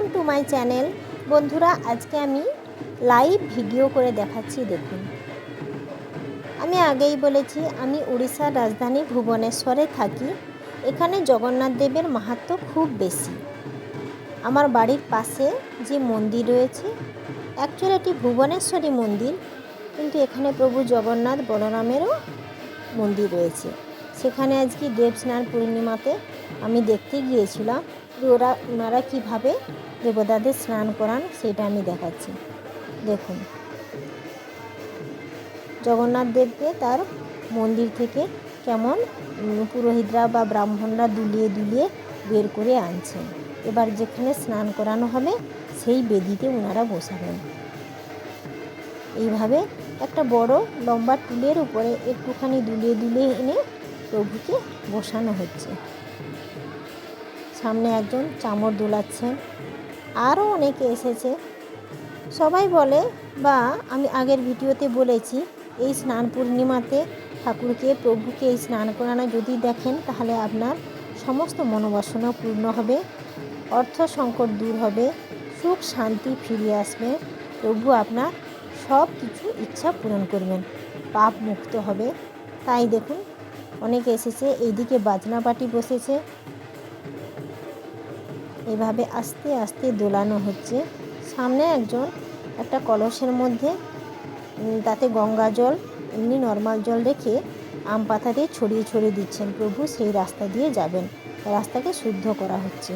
Welcome to my channel. বন্ধুরা, আজকে আমি লাইভ ভিডিও করে দেখাচ্ছি। দেখুন, আমি আগেই বলেছি আমি উড়িষ্যার রাজধানী ভুবনেশ্বরে থাকি। এখানে জগন্নাথ দেবের মাহাত্ম্য খুব বেশি। আমার বাড়ির পাশে যে মন্দির রয়েছে, অ্যাকচুয়ালি এটি ভুবনেশ্বরী মন্দির, কিন্তু এখানে প্রভু জগন্নাথ বলরামেরও মন্দির রয়েছে। সেখানে আজকে দেবস্নান পূর্ণিমাতে আমি দেখতে গিয়েছিলাম ওনারা কীভাবে দেবতাদের স্নান করান সেটা আমি দেখাচ্ছি। দেখুন, জগন্নাথ দেবকে তার মন্দির থেকে কেমন পুরোহিতরা বা ব্রাহ্মণরা দুলিয়ে দুলিয়ে বের করে আনছেন। এবার যেখানে স্নান করানো হবে সেই বেদিতে ওনারা বসাবেন। এইভাবে একটা বড় লম্বা টুলের উপরে একটুখানি দুলিয়ে দুলিয়ে এনে প্রভুকে বসানো হচ্ছে। সামনে একজন চামর দোলাচ্ছেন, আরও অনেকে এসেছে। সবাই বলে, বা আমি আগের ভিডিওতে বলেছি, এই স্নান পূর্ণিমাতে ঠাকুরকে প্রভুকে এই স্নান করানো যদি দেখেন তাহলে আপনার সমস্ত মনোবাসনা পূর্ণ হবে, অর্থ সংকট দূর হবে, সুখ শান্তি ফিরিয়ে আসবে, প্রভু আপনার সব কিছু ইচ্ছা পূরণ করবেন, পাপ মুক্ত হবে। তাই দেখুন, অনেকে এসেছে। এইদিকে বাজনা পার্টি বসেছে, এভাবে আস্তে আস্তে দোলানো হচ্ছে। সামনে একজন একটা কলসের মধ্যে তাতে গঙ্গা জল, এমনি নর্মাল জল রেখে আম পাতা দিয়ে ছড়িয়ে ছড়িয়ে দিচ্ছেন। প্রভু সেই রাস্তা দিয়ে যাবেন, রাস্তাকে শুদ্ধ করা হচ্ছে।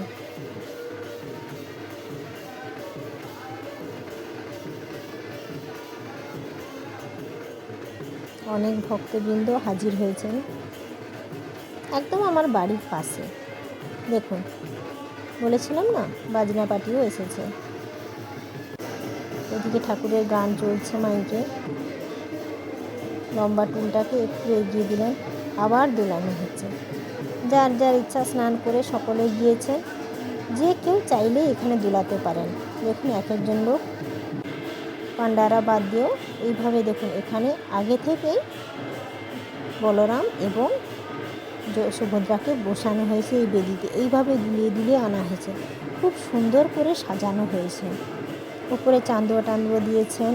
অনেক ভক্তবৃন্দ হাজির হয়েছেন একদম আমার বাড়ির পাশে। দেখুন, বলেছিলাম না, বাজনা পার্টিও এসেছে। এদিকে ঠাকুরের গান চলছে মাইকে। লম্বা টুলটাকে একটু এগিয়ে দিলেন, আবার দোলানো হচ্ছে। যার যার ইচ্ছা স্নান করে সকলে গিয়েছেন। যে কেউ চাইলেই এখানে দোলাতে পারেন। দেখুন, এক একজন লোক পান্ডারা বাদ দিয়েও এইভাবে দেখুন, এখানে আগে থেকেই বলরাম এবং সুভদ্রাকে বসানো হয়েছে এই বেদিতে। এইভাবে দুলিয়ে দুলিয়ে আনা হয়েছে, খুব সুন্দর করে সাজানো হয়েছে। উপরে চান্দুয়া টান্দুয়া দিয়েছেন,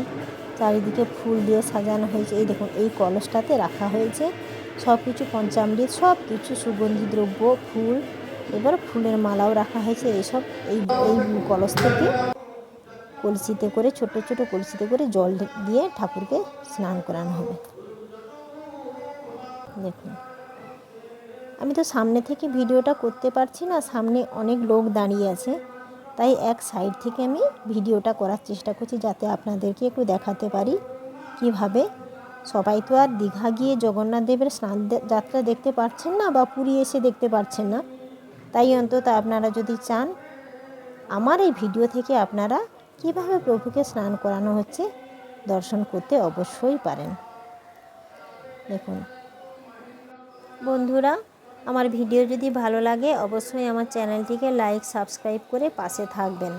চারিদিকে ফুল দিয়ে সাজানো হয়েছে। এই দেখুন, এই কলসটাতে রাখা হয়েছে সব কিছু, পঞ্চামৃত, সব কিছু, সুগন্ধি দ্রব্য, ফুল, এবার ফুলের মালাও রাখা হয়েছে। এইসব এই কলস থেকে কলসিতে করে, ছোট ছোট কলসিতে করে জল দিয়ে ঠাকুরকে স্নান করানো হবে। দেখুন, আমি তো সামনে থেকে ভিডিওটা করতে পারছি না, সামনে অনেক লোক দাঁড়িয়ে আছে, তাই এক সাইড থেকে আমি ভিডিওটা করার চেষ্টা করছি যাতে আপনাদেরকে একটু দেখাতে পারি কিভাবে। সবাই তো আর দীঘা গিয়ে জগন্নাথ দেবের স্নান যাত্রা দেখতে পারছেন না, বা পুরী এসে দেখতে পারছেন না। তাই অন্তত আপনারা যদি চান, আমার এই ভিডিও থেকে আপনারা কিভাবে প্রভুকে স্নান করানো হচ্ছে দর্শন করতে অবশ্যই পারেন। দেখুন বন্ধুরা, আমার ভিডিও যদি ভালো লাগে অবশ্যই আমার চ্যানেলটিকে লাইক সাবস্ক্রাইব করে পাশে থাকবেন।